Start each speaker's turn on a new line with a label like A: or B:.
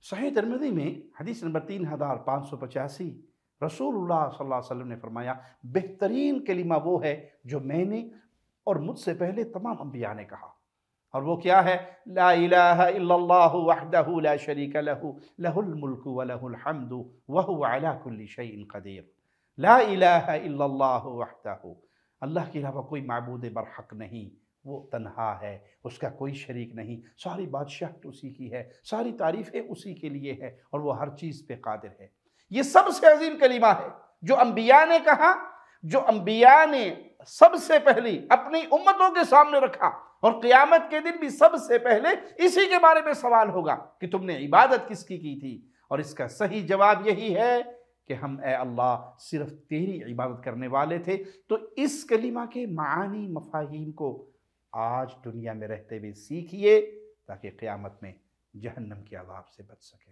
A: صحیح ترمذی میں حدیث نمبر 3585، رسول اللہ صلی اللہ علیہ وسلم نے فرمایا بہترین کلمہ وہ ہے جو میں نے اور مجھ سے پہلے تمام انبیاء نے کہا، اور وہ کیا ہے؟ لا الہ الا اللہ وحدہ لا شریک لہ، لہ الملک ولہ الحمد وہو علی کل شیء قدیر۔ لا الہ الا اللہ وحدہ، اللہ کے علاوہ کوئی معبود برحق نہیں، وہ تنہا ہے، اس کا کوئی شریک نہیں، ساری بادشاہت اسی کی ہے، ساری تعریفیں اسی کے لیے ہے، اور وہ ہر چیز پہ قادر ہے۔ یہ سب سے عظیم کلمہ ہے جو انبیاء نے کہا، جو انبیاء نے سب سے پہلی اپنی امتوں کے سامنے رکھا، اور قیامت کے دن بھی سب سے پہلے اسی کے بارے میں سوال ہوگا کہ تم نے عبادت کس کی تھی، اور اس کا صحیح جواب یہی ہے کہ ہم اے اللہ صرف تیری عبادت کرنے والے تھے۔ تو اس کلمہ کے معانی مفاہیم کو آج دنیا میں رہتے ہوئے سیکھیے تاکہ قیامت میں جہنم کے عذاب سے بچ سکے۔